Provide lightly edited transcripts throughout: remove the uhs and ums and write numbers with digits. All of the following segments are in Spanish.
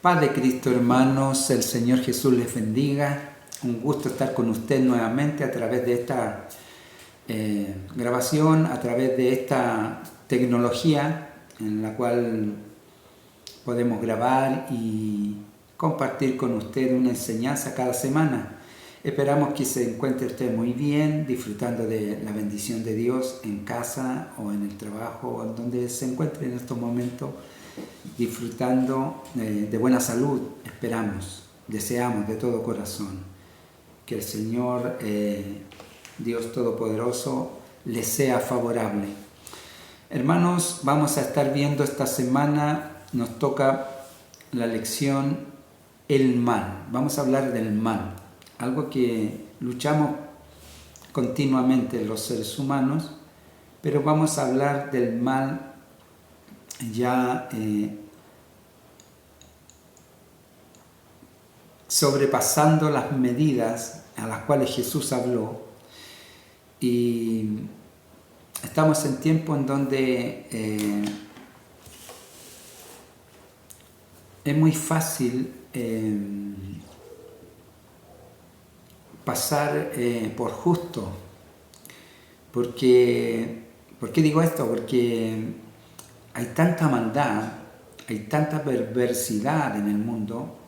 Paz de Cristo, hermanos, el Señor Jesús les bendiga. Un gusto estar con usted nuevamente a través de esta grabación, a través de esta tecnología en la cual podemos grabar y compartir con usted una enseñanza cada semana. Esperamos que se encuentre usted muy bien, disfrutando de la bendición de Dios en casa o en el trabajo, o en donde se encuentre en estos momentos, disfrutando de buena salud. Esperamos, deseamos de todo corazón que el Señor, Dios Todopoderoso, les sea favorable. Hermanos, vamos a estar viendo esta semana, nos toca la lección el mal. Vamos a hablar del mal, algo que luchamos continuamente los seres humanos, pero vamos a hablar del mal ya sobrepasando las medidas a las cuales Jesús habló. Y estamos en tiempo en donde es muy fácil pasar por justo. ¿Por qué digo esto? Porque hay tanta maldad, hay tanta perversidad en el mundo,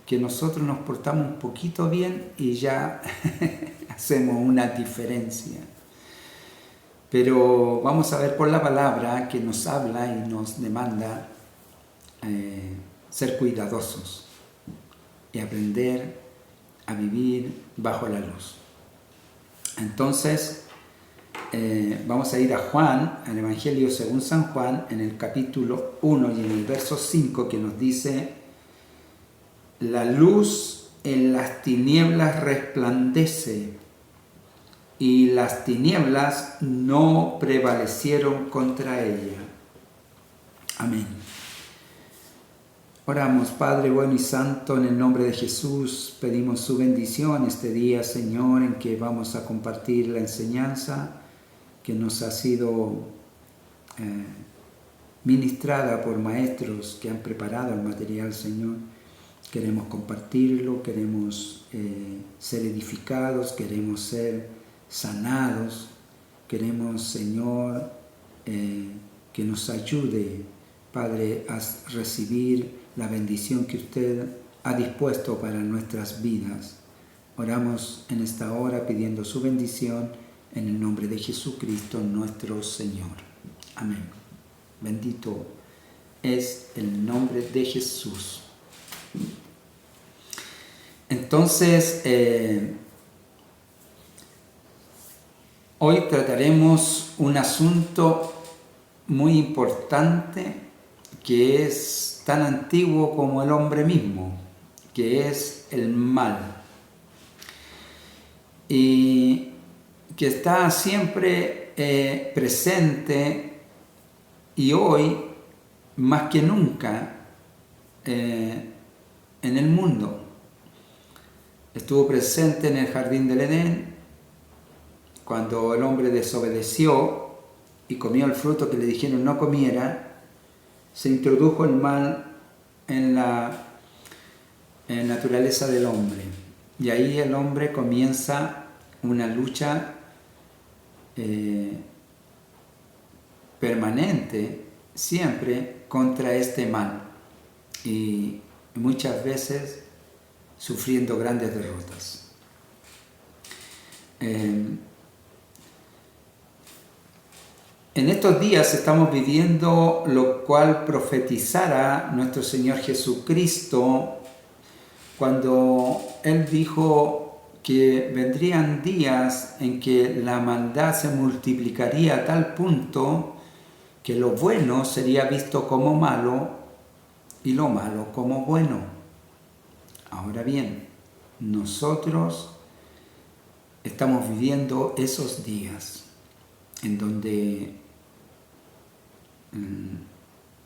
que nosotros nos portamos un poquito bien y ya hacemos una diferencia. Pero vamos a ver por la palabra que nos habla y nos demanda ser cuidadosos y aprender a vivir bajo la luz. Entonces, vamos a ir a Juan, al Evangelio según San Juan, en el capítulo 1 y en el verso 5, que nos dice: la luz en las tinieblas resplandece, y las tinieblas no prevalecieron contra ella. Amén. Oramos. Padre bueno y santo, en el nombre de Jesús, pedimos su bendición este día, Señor, en que vamos a compartir la enseñanza que nos ha sido ministrada por maestros que han preparado el material, Señor. Queremos compartirlo, queremos ser edificados, queremos ser sanados, queremos, Señor, que nos ayude, Padre, a recibir la bendición que usted ha dispuesto para nuestras vidas. Oramos en esta hora pidiendo su bendición en el nombre de Jesucristo nuestro Señor. Amén. Bendito es el nombre de Jesús. Entonces, hoy trataremos un asunto muy importante que es tan antiguo como el hombre mismo, que es el mal. Y que está siempre presente, y hoy más que nunca en el mundo. Estuvo presente en el jardín del Edén, cuando el hombre desobedeció y comió el fruto que le dijeron no comiera. Se introdujo el mal en la naturaleza del hombre, y ahí el hombre comienza una lucha permanente, siempre contra este mal, y muchas veces sufriendo grandes derrotas. En estos días estamos viviendo lo cual profetizara nuestro Señor Jesucristo cuando Él dijo que vendrían días en que la maldad se multiplicaría a tal punto que lo bueno sería visto como malo y lo malo como bueno. Ahora bien, nosotros estamos viviendo esos días en donde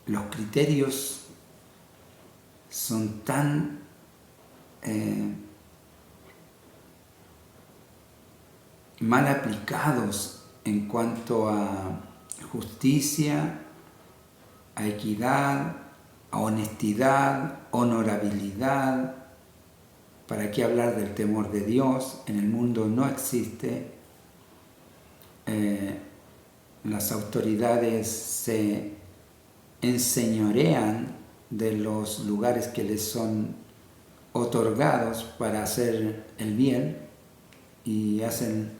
los criterios son tan mal aplicados en cuanto a justicia, a equidad, honestidad, honorabilidad. ¿Para qué hablar del temor de Dios? En el mundo no existe. Las autoridades se enseñorean de los lugares que les son otorgados para hacer el bien y hacen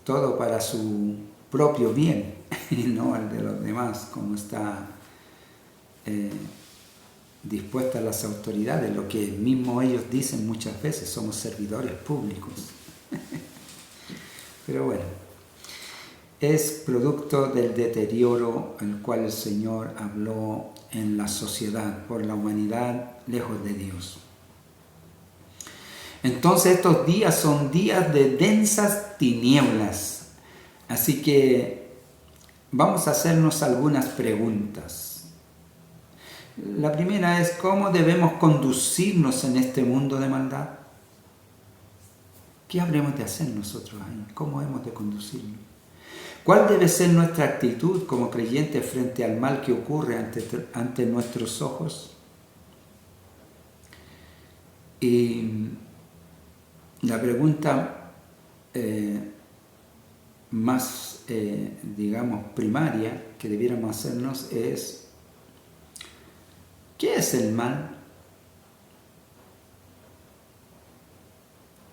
todo para su propio bien y no el de los demás, como está dispuestas las autoridades, lo que mismo ellos dicen muchas veces: somos servidores públicos. Pero bueno, es producto del deterioro el cual el Señor habló en la sociedad por la humanidad lejos de Dios. Entonces estos días son días de densas tinieblas, así que vamos a hacernos algunas preguntas. La primera es: ¿cómo debemos conducirnos en este mundo de maldad? ¿Qué habremos de hacer nosotros ahí? ¿Cómo hemos de conducirnos? ¿Cuál debe ser nuestra actitud como creyentes frente al mal que ocurre ante nuestros ojos? Y la pregunta más, primaria que debiéramos hacernos es: ¿qué es el mal?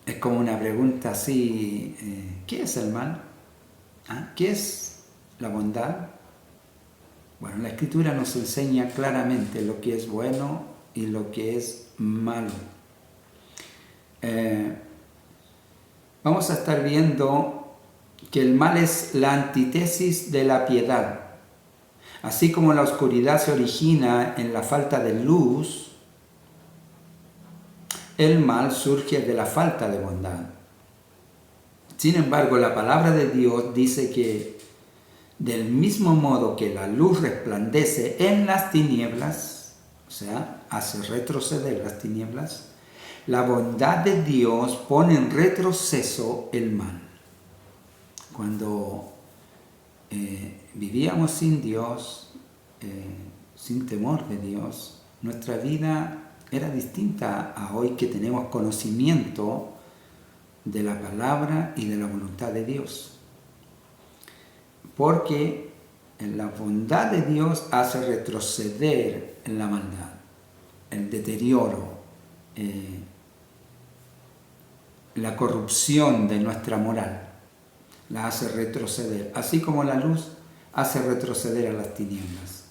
Es como una pregunta así: ¿qué es el mal? ¿Qué es la bondad? Bueno, la Escritura nos enseña claramente lo que es bueno y lo que es malo. Vamos a estar viendo que el mal es la antítesis de la piedad. Así como la oscuridad se origina en la falta de luz, el mal surge de la falta de bondad. Sin embargo, la palabra de Dios dice que del mismo modo que la luz resplandece en las tinieblas, o sea, hace retroceder las tinieblas, la bondad de Dios pone en retroceso el mal. Cuando vivíamos sin Dios, sin temor de Dios, nuestra vida era distinta a hoy que tenemos conocimiento de la palabra y de la voluntad de Dios. Porque la bondad de Dios hace retroceder en la maldad, el deterioro, la corrupción de nuestra moral, la hace retroceder, así como la luz hace retroceder a las tinieblas.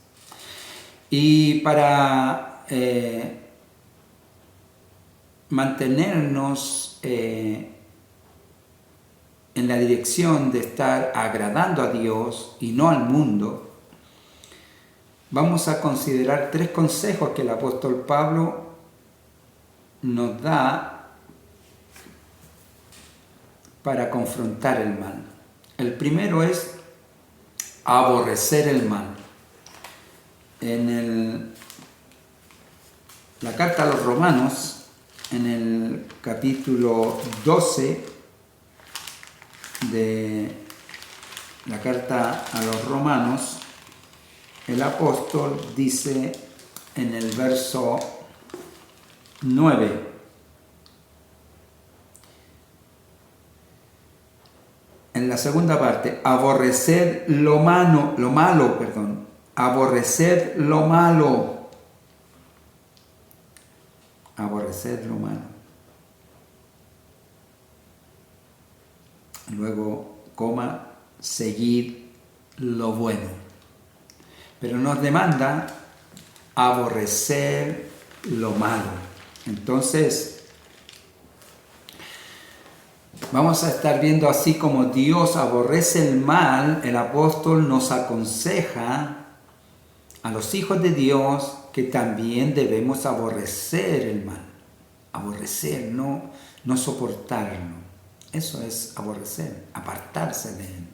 Y para mantenernos en la dirección de estar agradando a Dios y no al mundo, vamos a considerar 3 consejos que el apóstol Pablo nos da para confrontar el mal. El primero es aborrecer el mal. En la carta a los Romanos, en el capítulo 12 de la carta a los Romanos, el apóstol dice en el verso 9: en la segunda parte, aborreced lo malo, aborreced lo malo. Aborreced lo malo. Luego, seguid lo bueno. Pero nos demanda aborrecer lo malo. Entonces, vamos a estar viendo así como Dios aborrece el mal. El apóstol nos aconseja a los hijos de Dios que también debemos aborrecer el mal. Aborrecer, no soportarlo. Eso es aborrecer, apartarse de él.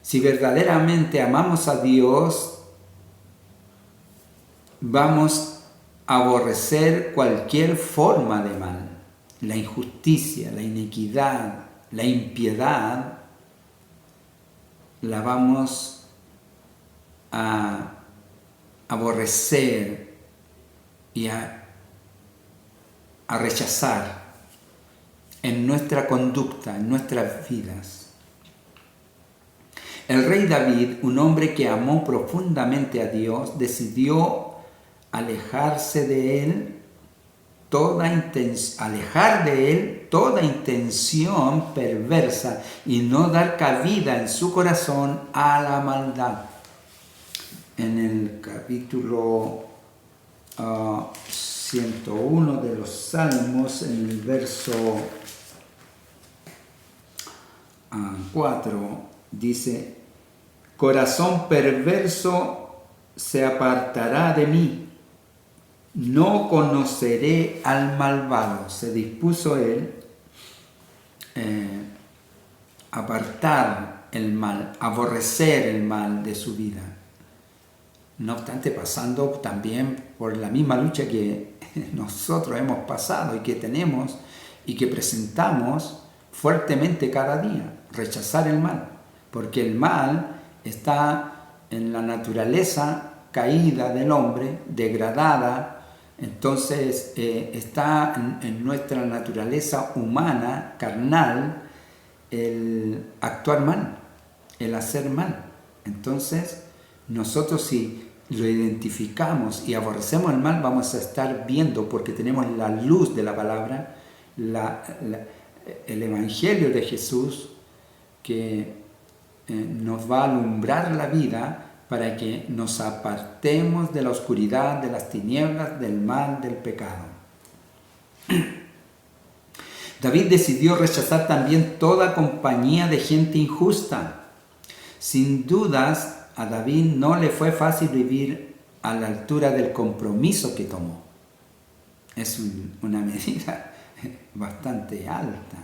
Si verdaderamente amamos a Dios, vamos a aborrecer cualquier forma de mal. La injusticia, la iniquidad, la impiedad, la vamos a aborrecer y a rechazar en nuestra conducta, en nuestras vidas. El rey David, un hombre que amó profundamente a Dios, decidió alejar de él toda intención perversa y no dar cabida en su corazón a la maldad. En el capítulo 101 de los Salmos, en el verso 4, dice: corazón perverso se apartará de mí, no conoceré al malvado. Se dispuso él apartar el mal, aborrecer el mal de su vida. No obstante, pasando también por la misma lucha que nosotros hemos pasado y que tenemos y que presentamos fuertemente cada día, rechazar el mal, porque el mal está en la naturaleza caída del hombre, degradada. Entonces está en nuestra naturaleza humana, carnal, el actuar mal, el hacer mal. Entonces nosotros, si lo identificamos y aborrecemos el mal, vamos a estar viendo, porque tenemos la luz de la palabra, el Evangelio de Jesús, que nos va a alumbrar la vida para que nos apartemos de la oscuridad, de las tinieblas, del mal, del pecado. David decidió rechazar también toda compañía de gente injusta. Sin dudas, a David no le fue fácil vivir a la altura del compromiso que tomó. Es una medida bastante alta.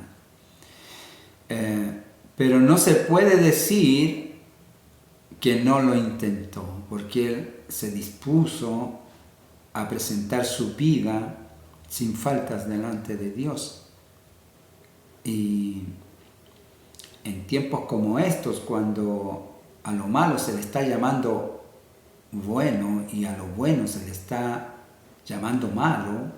Pero no se puede decir que no lo intentó, porque él se dispuso a presentar su vida sin faltas delante de Dios. Y en tiempos como estos, cuando a lo malo se le está llamando bueno y a lo bueno se le está llamando malo,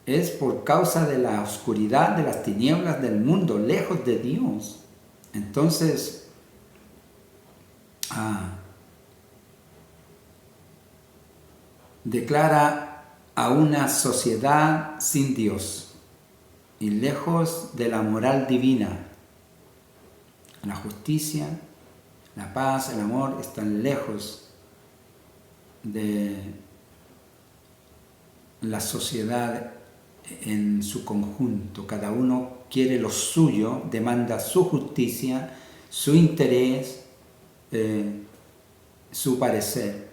es por causa de la oscuridad, de las tinieblas del mundo, lejos de Dios. Entonces, declara a una sociedad sin Dios y lejos de la moral divina. La justicia, la paz, el amor están lejos de la sociedad en su conjunto. Cada uno quiere lo suyo, demanda su justicia, su interés, su parecer.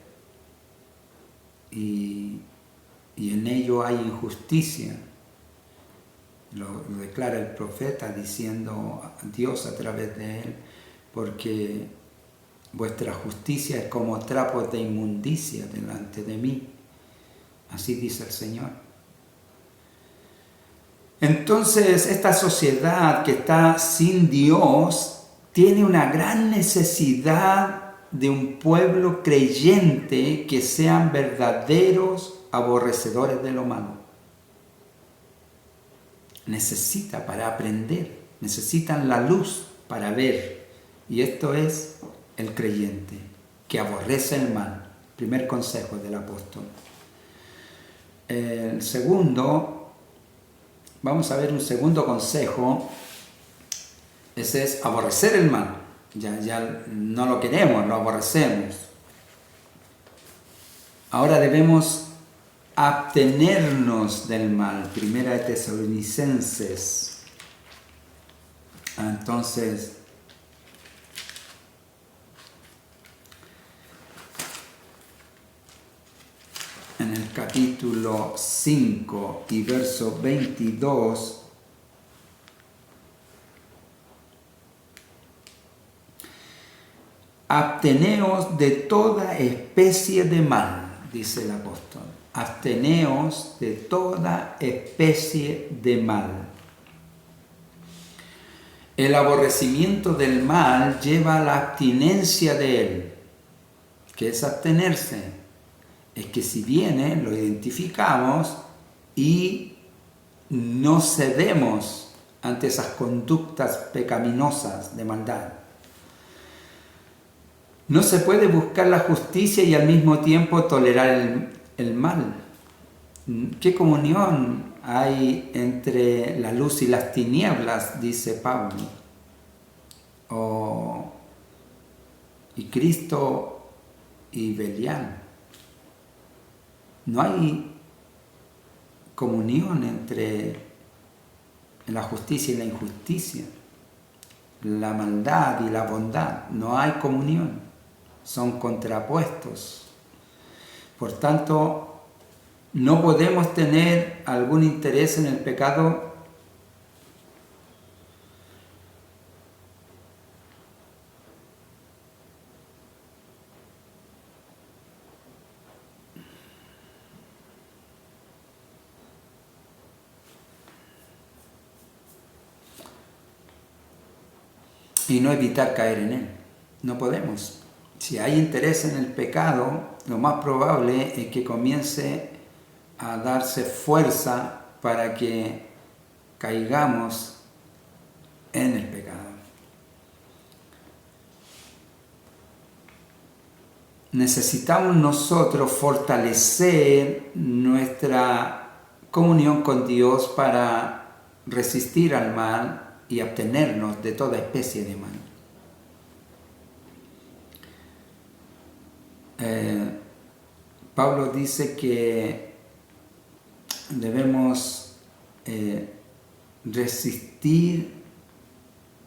Y en ello hay injusticia. Lo declara el profeta diciendo a Dios a través de él: porque vuestra justicia es como trapos de inmundicia delante de mí. Así dice el Señor. Entonces, esta sociedad que está sin Dios tiene una gran necesidad de un pueblo creyente que sean verdaderos aborrecedores de lo malo. Necesita para aprender, necesitan la luz para ver. Y esto es el creyente, que aborrece el mal. Primer consejo del apóstol. El segundo, vamos a ver un segundo consejo. Ese es aborrecer el mal. Ya no lo queremos, lo aborrecemos. Ahora debemos abstenernos del mal. Primera de Tesalonicenses. Entonces, en el capítulo 5 y verso 22, absteneos de toda especie de mal, dice el apóstol. Absteneos de toda especie de mal. El aborrecimiento del mal lleva a la abstinencia de él. ¿Qué es abstenerse? Es que si viene, lo identificamos y no cedemos ante esas conductas pecaminosas de maldad. No se puede buscar la justicia y al mismo tiempo tolerar el mal. ¿Qué comunión hay entre la luz y las tinieblas? Dice Pablo. Y Cristo y Belial. No hay comunión entre la justicia y la injusticia, la maldad y la bondad. No hay comunión, son contrapuestos. Por tanto, no podemos tener algún interés en el pecado y no evitar caer en él. No podemos. Si hay interés en el pecado, lo más probable es que comience a darse fuerza para que caigamos en el pecado. Necesitamos nosotros fortalecer nuestra comunión con Dios para resistir al mal y abstenernos de toda especie de mal. Pablo dice que debemos resistir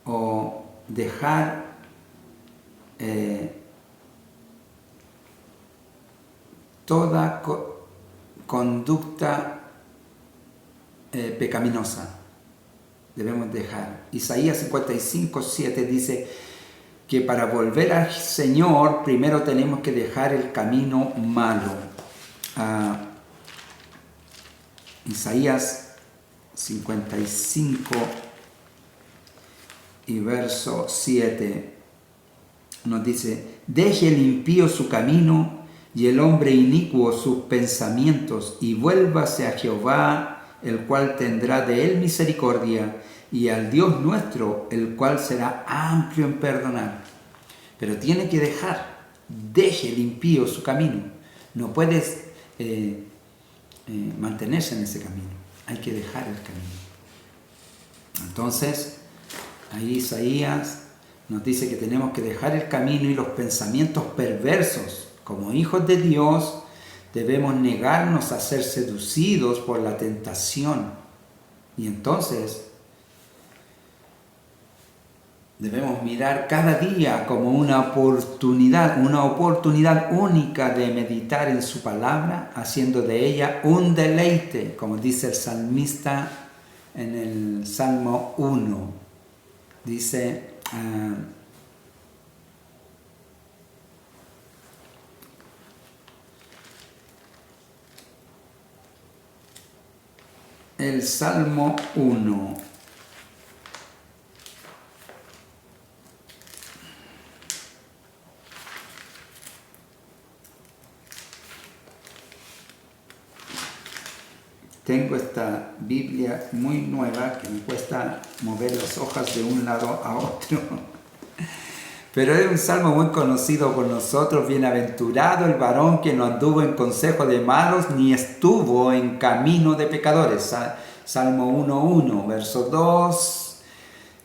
o dejar toda conducta pecaminosa. Debemos dejar. Isaías 55:7 dice que para volver al Señor primero tenemos que dejar el camino malo. Isaías 55 y verso 7 nos dice: deje el impío su camino y el hombre inicuo sus pensamientos, y vuélvase a Jehová, el cual tendrá de él misericordia, y al Dios nuestro, el cual será amplio en perdonar. Pero tiene que deje el impío su camino. No puedes mantenerse en ese camino. Hay que dejar el camino. Entonces, ahí Isaías nos dice que tenemos que dejar el camino y los pensamientos perversos. Como hijos de Dios, debemos negarnos a ser seducidos por la tentación. Y entonces debemos mirar cada día como una oportunidad única de meditar en su palabra, haciendo de ella un deleite, como dice el salmista en el Salmo 1. Dice: el Salmo 1. Tengo esta Biblia muy nueva que me cuesta mover las hojas de un lado a otro. Pero es un salmo muy conocido por nosotros. Bienaventurado el varón que no anduvo en consejo de malos, ni estuvo en camino de pecadores. Salmo 1:1, verso 2.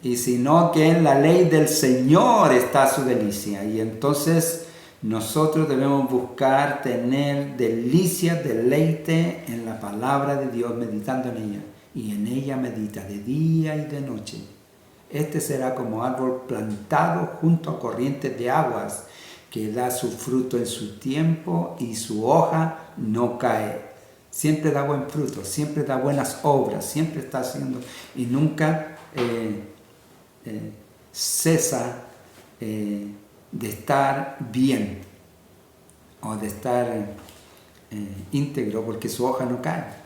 Y sino que en la ley del Señor está su delicia. Y entonces nosotros debemos buscar tener delicia, deleite en la palabra de Dios, meditando en ella. Y en ella medita de día y de noche. Este será como árbol plantado junto a corrientes de aguas, que da su fruto en su tiempo y su hoja no cae. Siempre da buen fruto, siempre da buenas obras, siempre está haciendo y nunca cesa de estar bien o de estar íntegro, porque su hoja no cae.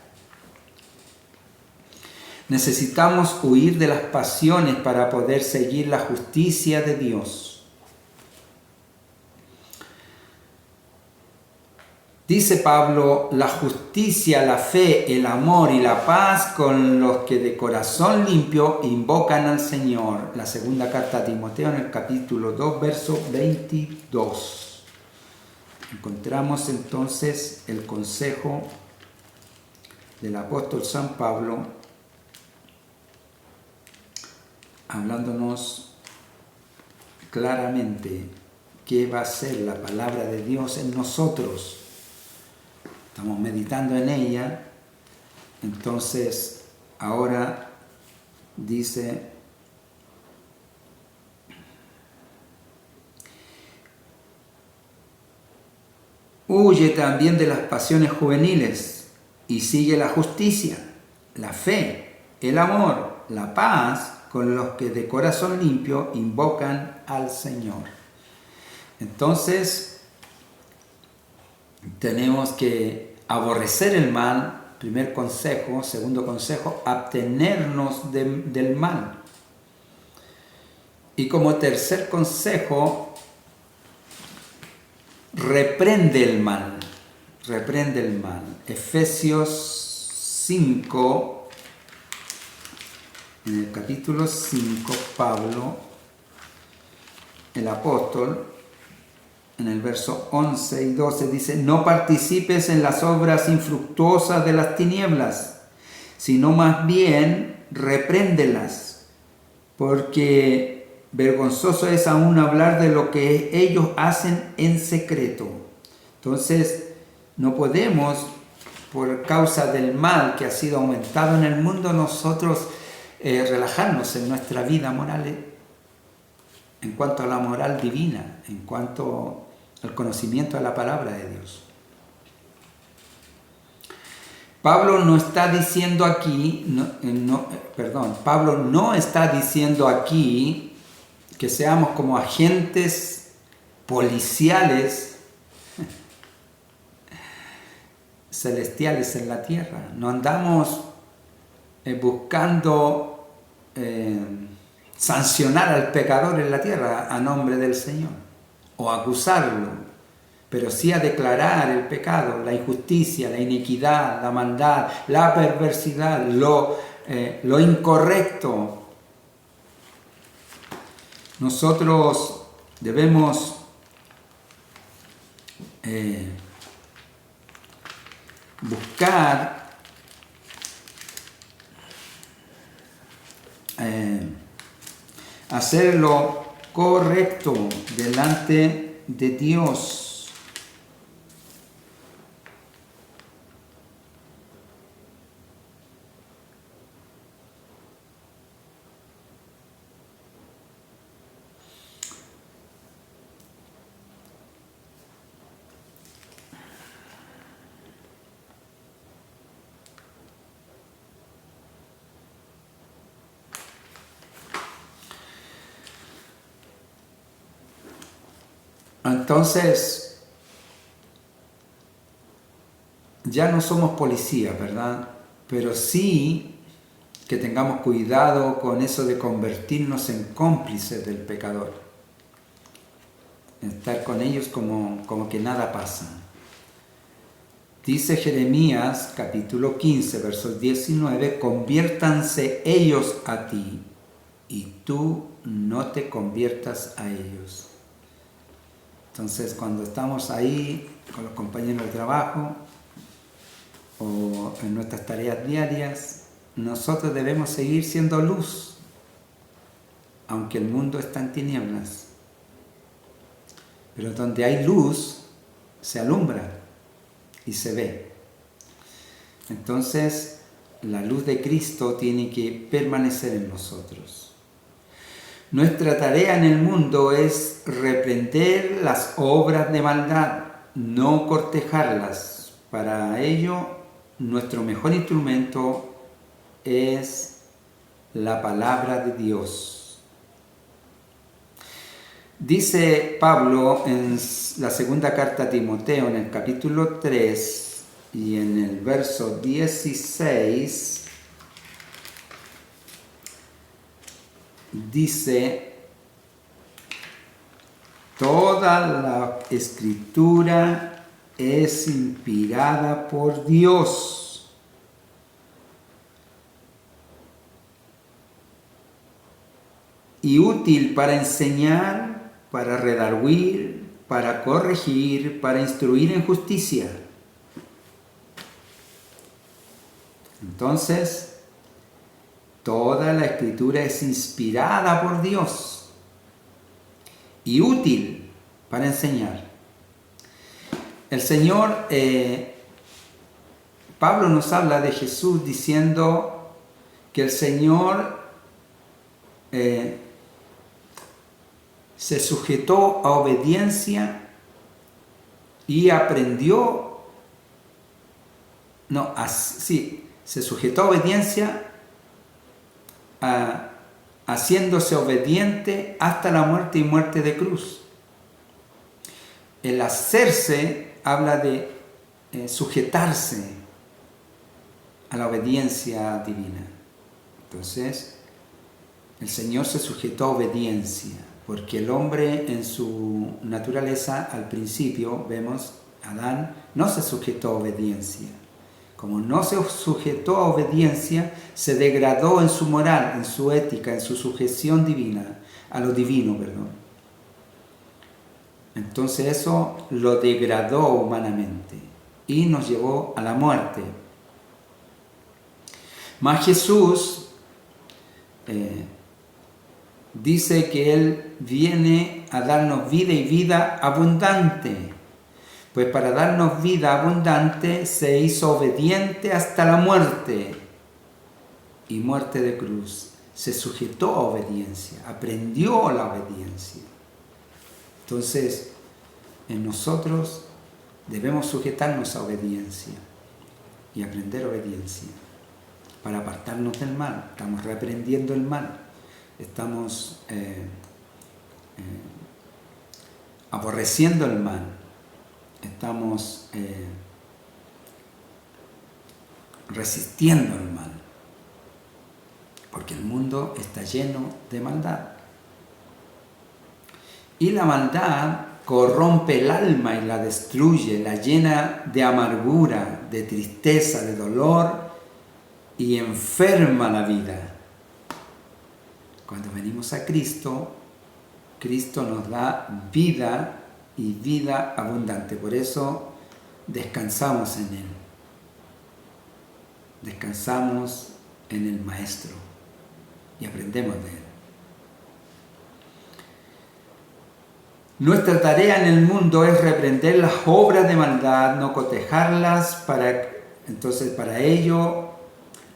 Necesitamos huir de las pasiones para poder seguir la justicia de Dios. Dice Pablo, la justicia, la fe, el amor y la paz con los que de corazón limpio invocan al Señor. La segunda carta a Timoteo en el capítulo 2, verso 22. Encontramos entonces el consejo del apóstol San Pablo hablándonos claramente qué va a ser la palabra de Dios en nosotros. Estamos meditando en ella, entonces ahora dice: huye también de las pasiones juveniles y sigue la justicia, la fe, el amor, la paz con los que de corazón limpio invocan al Señor. Entonces, tenemos que aborrecer el mal, primer consejo. Segundo consejo, abstenernos del mal. Y como tercer consejo, reprende el mal. Reprende el mal. Efesios 5, en el capítulo 5, Pablo, el apóstol, en el verso 11 y 12 dice: no participes en las obras infructuosas de las tinieblas, sino más bien repréndelas, porque vergonzoso es aún hablar de lo que ellos hacen en secreto. Entonces, no podemos, por causa del mal que ha sido aumentado en el mundo, nosotros relajarnos en nuestra vida moral, en cuanto a la moral divina, en cuanto al conocimiento de la palabra de Dios. Pablo no está diciendo aquí, Pablo no está diciendo aquí que seamos como agentes policiales celestiales en la tierra. No andamos buscando sancionar al pecador en la tierra a nombre del Señor, o acusarlo, pero sí a declarar el pecado, la injusticia, la iniquidad, la maldad, la perversidad, lo incorrecto. Nosotros debemos buscar hacer lo correcto delante de Dios. Entonces, ya no somos policías, ¿verdad? Pero sí que tengamos cuidado con eso de convertirnos en cómplices del pecador. Estar con ellos como que nada pasa. Dice Jeremías, capítulo 15, versos 19, conviértanse ellos a ti y tú no te conviertas a ellos. Entonces, cuando estamos ahí con los compañeros de trabajo o en nuestras tareas diarias, nosotros debemos seguir siendo luz, aunque el mundo está en tinieblas. Pero donde hay luz, se alumbra y se ve. Entonces, la luz de Cristo tiene que permanecer en nosotros. Nuestra tarea en el mundo es reprender las obras de maldad, no cortejarlas. Para ello, nuestro mejor instrumento es la palabra de Dios. Dice Pablo en la segunda carta a Timoteo, en el capítulo 3 y en el verso 16, dice: toda la escritura es inspirada por Dios. Y útil para enseñar, para redarguir, para corregir, para instruir en justicia. Entonces, toda la Escritura es inspirada por Dios y útil para enseñar. El Señor, Pablo nos habla de Jesús diciendo que el Señor se sujetó a obediencia y aprendió, se sujetó a obediencia haciéndose obediente hasta la muerte y muerte de cruz. El hacerse habla de sujetarse a la obediencia divina. Entonces, el Señor se sujetó a obediencia, porque el hombre en su naturaleza, al principio, vemos, Adán no se sujetó a obediencia. Como no se sujetó a obediencia, se degradó en su moral, en su ética, en su sujeción divina, a lo divino, perdón. Entonces eso lo degradó humanamente y nos llevó a la muerte. Mas Jesús dice que Él viene a darnos vida y vida abundante. Pues para darnos vida abundante se hizo obediente hasta la muerte y muerte de cruz. Se sujetó a obediencia, aprendió la obediencia. Entonces, en nosotros debemos sujetarnos a obediencia y aprender obediencia para apartarnos del mal. Estamos reprendiendo el mal, estamos aborreciendo el mal, estamos resistiendo el mal, porque el mundo está lleno de maldad. Y la maldad corrompe el alma y la destruye, la llena de amargura, de tristeza, de dolor y enferma la vida. Cuando venimos a Cristo, Cristo nos da vida y vida abundante. Por eso descansamos en Él. Descansamos en el Maestro y aprendemos de Él. Nuestra tarea en el mundo es reprender las obras de maldad, no cotejarlas. Entonces, para ello,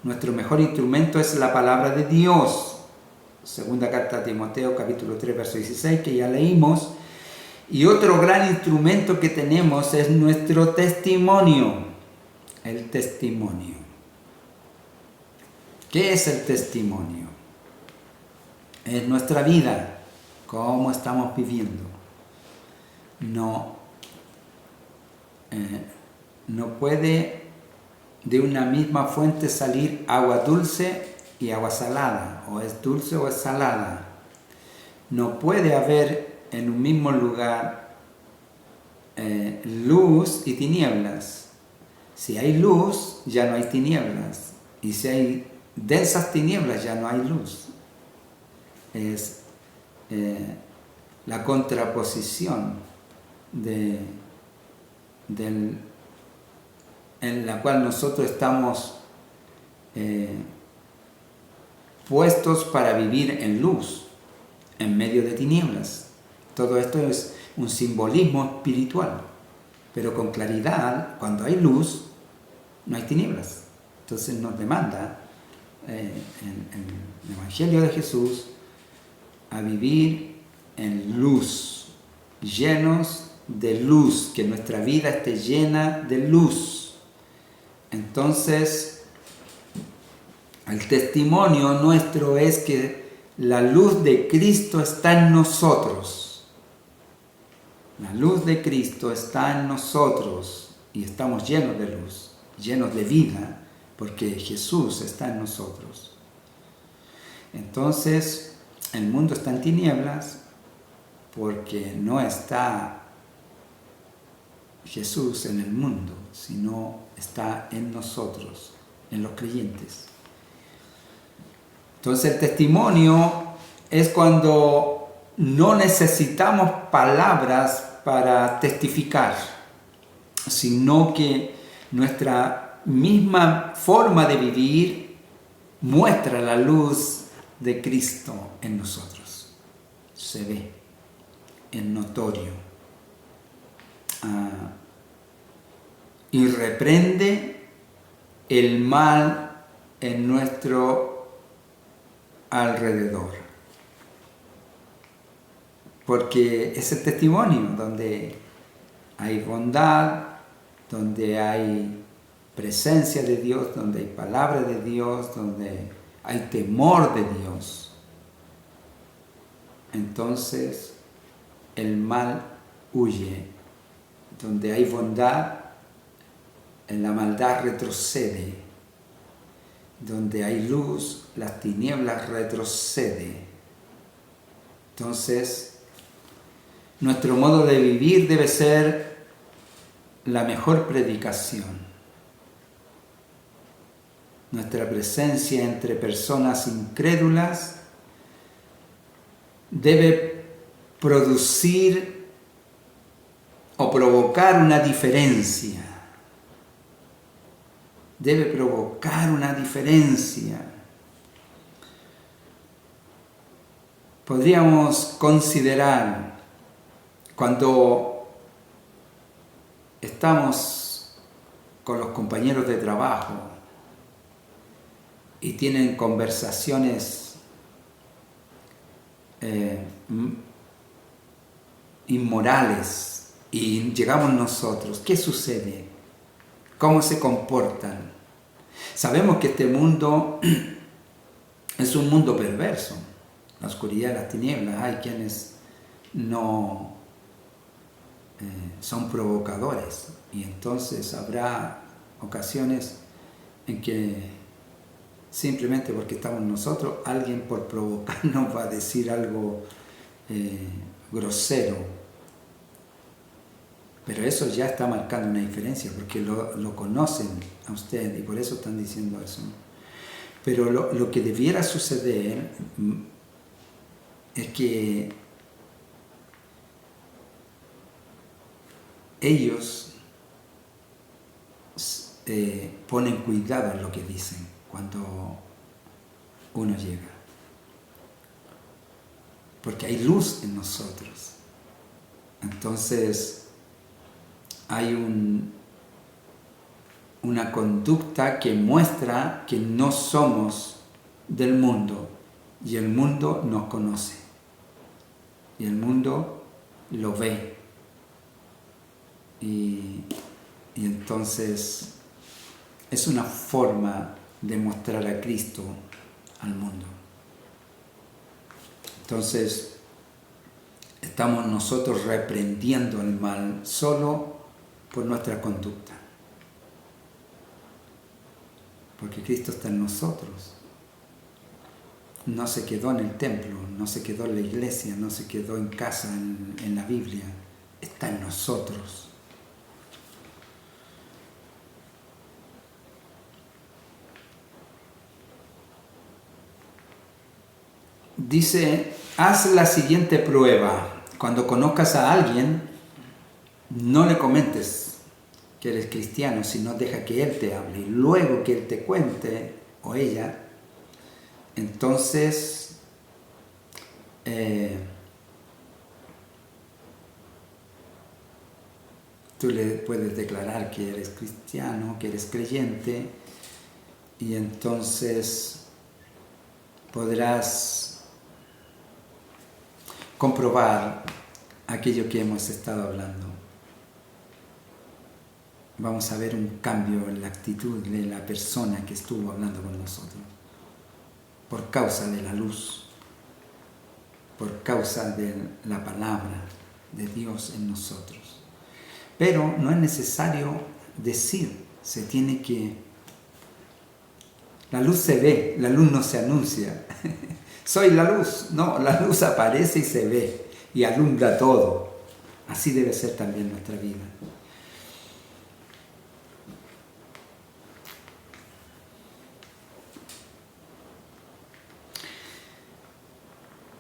nuestro mejor instrumento es la palabra de Dios. Segunda carta a Timoteo, capítulo 3, verso 16, que ya leímos. Y otro gran instrumento que tenemos es nuestro testimonio. El testimonio. ¿Qué es el testimonio? Es nuestra vida, cómo estamos viviendo. No puede de una misma fuente salir agua dulce y agua salada, o es dulce o es salada. No puede haber en un mismo lugar luz y tinieblas. Si hay luz, ya no hay tinieblas, y si hay densas tinieblas, ya no hay luz. Es la contraposición en la cual nosotros estamos puestos para vivir en luz, en medio de tinieblas. Todo esto es un simbolismo espiritual, pero con claridad, cuando hay luz, no hay tinieblas. Entonces nos demanda en el Evangelio de Jesús a vivir en luz, llenos de luz, que nuestra vida esté llena de luz. Entonces, el testimonio nuestro es que la luz de Cristo está en nosotros. La luz de Cristo está en nosotros y estamos llenos de luz, llenos de vida, porque Jesús está en nosotros. Entonces, el mundo está en tinieblas porque no está Jesús en el mundo, sino está en nosotros, en los creyentes. Entonces el testimonio es cuando no necesitamos palabras para testificar, sino que nuestra misma forma de vivir muestra la luz de Cristo en nosotros. Se ve, es notorio. Y reprende el mal en nuestro alrededor. Porque es el testimonio donde hay bondad, donde hay presencia de Dios, donde hay palabra de Dios, donde hay temor de Dios. Entonces el mal huye. Donde hay bondad, la maldad retrocede. Donde hay luz, las tinieblas retroceden. Entonces, nuestro modo de vivir debe ser la mejor predicación. Nuestra presencia entre personas incrédulas debe producir o provocar una diferencia. Debe provocar una diferencia. Podríamos considerar cuando estamos con los compañeros de trabajo y tienen conversaciones inmorales, y llegamos nosotros, ¿qué sucede? ¿Cómo se comportan? Sabemos que este mundo es un mundo perverso, la oscuridad, las tinieblas. Hay quienes no son provocadores, y entonces habrá ocasiones en que simplemente porque estamos nosotros, alguien por provocarnos va a decir algo grosero. Pero eso ya está marcando una diferencia, porque lo conocen a usted y por eso están diciendo eso. Pero lo que debiera suceder es que ellos ponen cuidado en lo que dicen cuando uno llega. Porque hay luz en nosotros. Entonces, hay una conducta que muestra que no somos del mundo y el mundo nos conoce y el mundo lo ve y entonces es una forma de mostrar a Cristo al mundo. Entonces estamos nosotros reprendiendo el mal solo por nuestra conducta, porque Cristo está en nosotros. No se quedó en el templo, no se quedó en la iglesia, no se quedó en casa, en la Biblia, está en nosotros. Dice, haz la siguiente prueba. Cuando conozcas a alguien, no le comentes que eres cristiano, sino deja que él te hable. Y luego que él te cuente, o ella, entonces tú le puedes declarar que eres cristiano, que eres creyente, y entonces podrás comprobar aquello que hemos estado hablando. Vamos a ver un cambio en la actitud de la persona que estuvo hablando con nosotros, por causa de la luz, por causa de la palabra de Dios en nosotros. Pero no es necesario decir, se tiene que... La luz se ve, la luz no se anuncia. Soy la luz. No, la luz aparece y se ve y alumbra todo. Así debe ser también nuestra vida.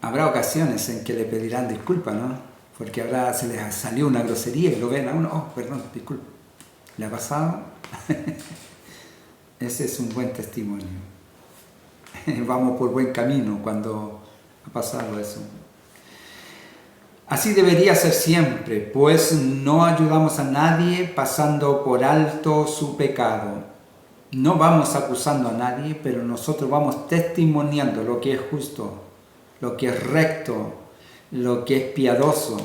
habrá ocasiones en que le pedirán disculpas, ¿no? Porque se les salió una grosería y lo ven a uno, oh, perdón, disculpa. ¿Le ha pasado? Ese es un buen testimonio. Vamos por buen camino cuando ha pasado eso. Así debería ser siempre, pues no ayudamos a nadie pasando por alto su pecado. No vamos acusando a nadie, pero nosotros vamos testimoniando lo que es justo, lo que es recto, lo que es piadoso,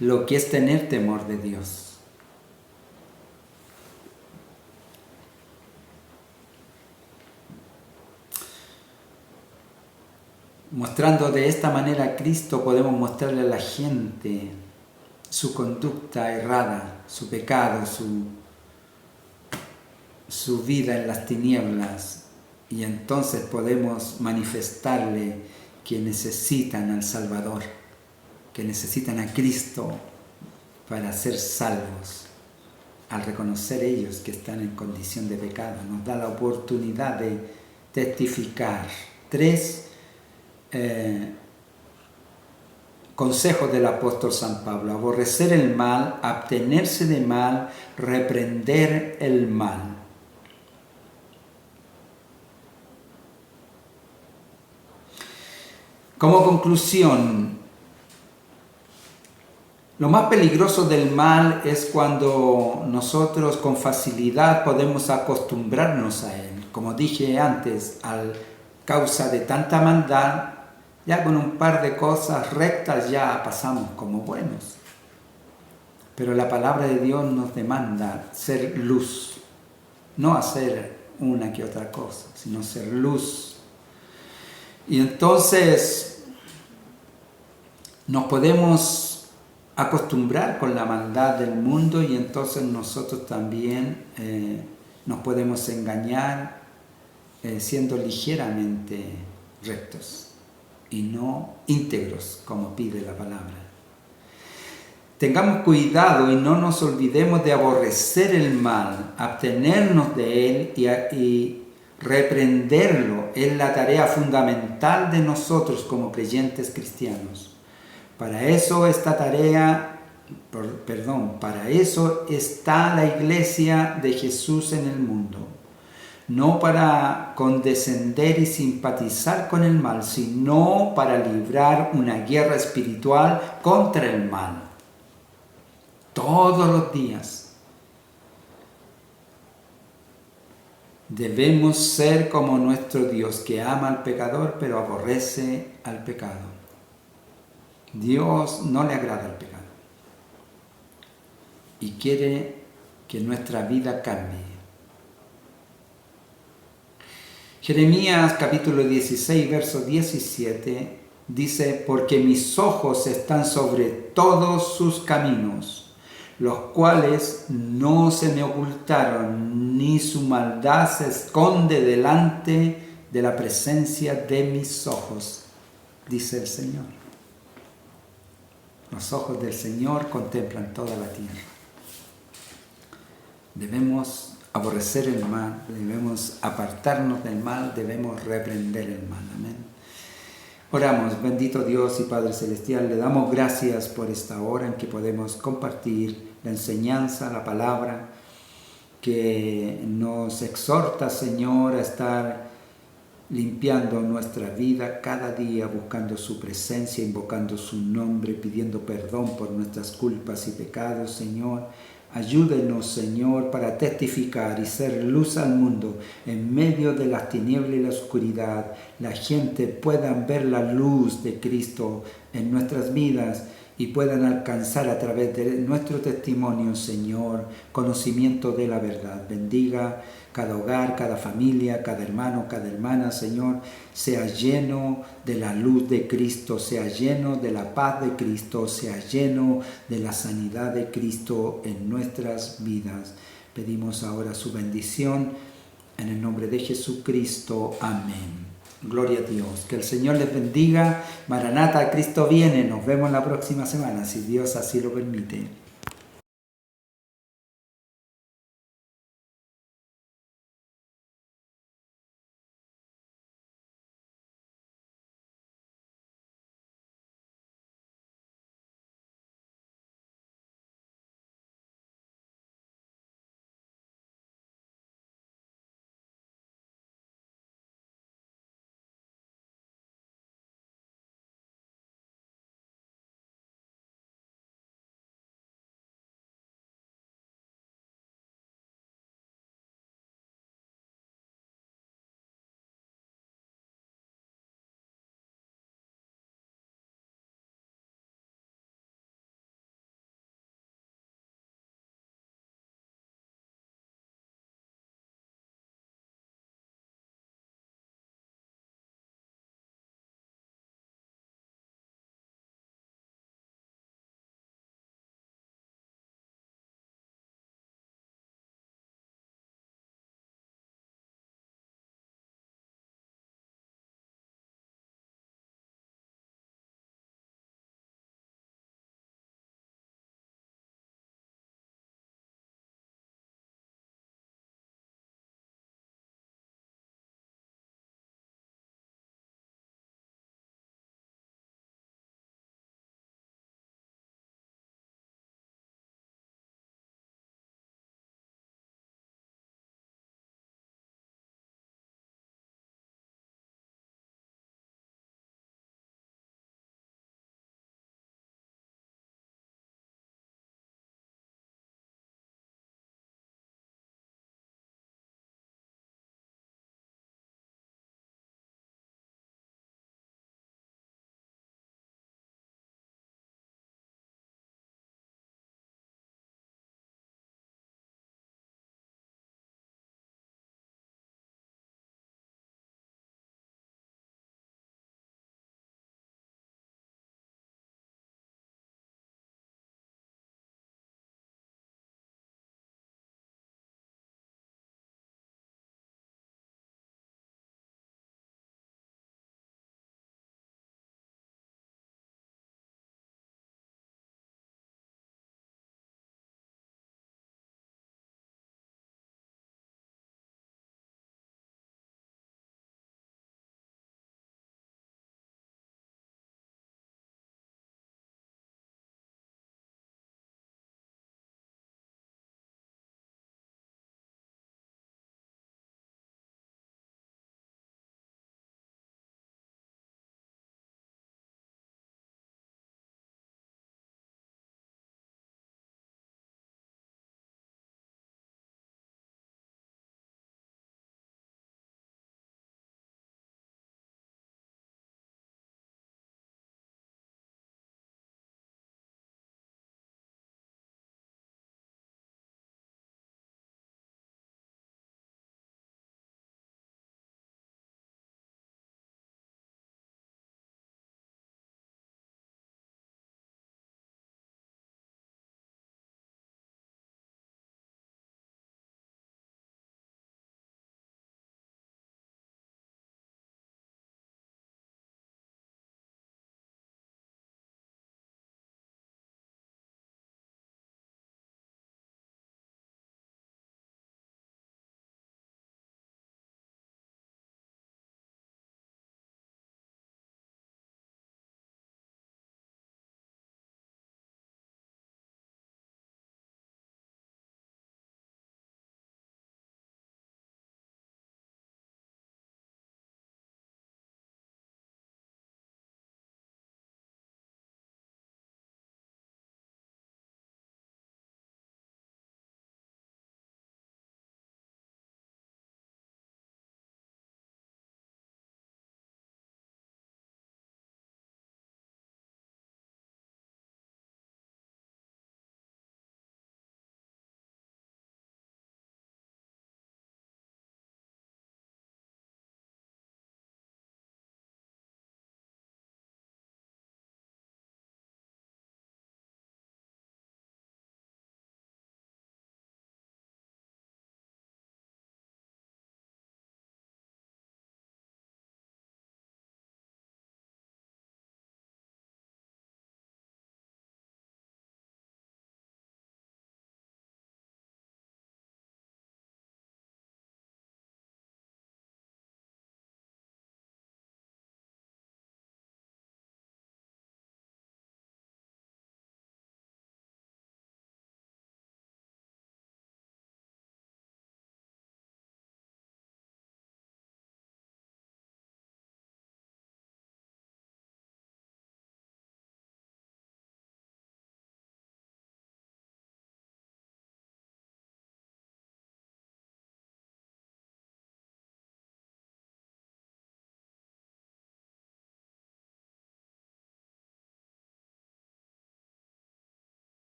lo que es tener temor de Dios. Mostrando de esta manera a Cristo, podemos mostrarle a la gente su conducta errada, su pecado, su vida en las tinieblas, y entonces podemos manifestarle que necesitan al Salvador, que necesitan a Cristo para ser salvos. Al reconocer ellos que están en condición de pecado, nos da la oportunidad de testificar. 3 consejos del apóstol San Pablo: aborrecer el mal, abstenerse de mal, reprender el mal. Como conclusión, lo más peligroso del mal es cuando nosotros con facilidad podemos acostumbrarnos a él. Como dije antes, a causa de tanta maldad, ya con un par de cosas rectas ya pasamos como buenos. Pero la palabra de Dios nos demanda ser luz, no hacer una que otra cosa, sino ser luz. Y entonces nos podemos acostumbrar con la maldad del mundo, y entonces nosotros también nos podemos engañar siendo ligeramente rectos y no íntegros, como pide la palabra. Tengamos cuidado y no nos olvidemos de aborrecer el mal, abstenernos de él y reprenderlo. Es la tarea fundamental de nosotros como creyentes cristianos. Para eso para eso está la Iglesia de Jesús en el mundo. No para condescender y simpatizar con el mal, sino para librar una guerra espiritual contra el mal. Todos los días debemos ser como nuestro Dios, que ama al pecador, pero aborrece al pecado. Dios no le agrada el pecado y quiere que nuestra vida cambie. Jeremías capítulo 16, verso 17 dice: porque mis ojos están sobre todos sus caminos, los cuales no se me ocultaron, ni su maldad se esconde delante de la presencia de mis ojos, dice el Señor. Los ojos del Señor contemplan toda la tierra. Debemos aborrecer el mal, debemos apartarnos del mal, debemos reprender el mal. Amén. Oramos. Bendito Dios y Padre Celestial, le damos gracias por esta hora en que podemos compartir la enseñanza, la palabra, que nos exhorta, Señor, a estar limpiando nuestra vida cada día, buscando su presencia, invocando su nombre, pidiendo perdón por nuestras culpas y pecados, Señor. Ayúdenos, Señor, para testificar y ser luz al mundo en medio de las tinieblas y la oscuridad. La gente pueda ver la luz de Cristo en nuestras vidas y puedan alcanzar a través de nuestro testimonio, Señor, conocimiento de la verdad. Bendiga cada hogar, cada familia, cada hermano, cada hermana, Señor, sea lleno de la luz de Cristo, sea lleno de la paz de Cristo, sea lleno de la sanidad de Cristo en nuestras vidas. Pedimos ahora su bendición en el nombre de Jesucristo. Amén. Gloria a Dios. Que el Señor les bendiga. Maranata, Cristo viene. Nos vemos la próxima semana, si Dios así lo permite.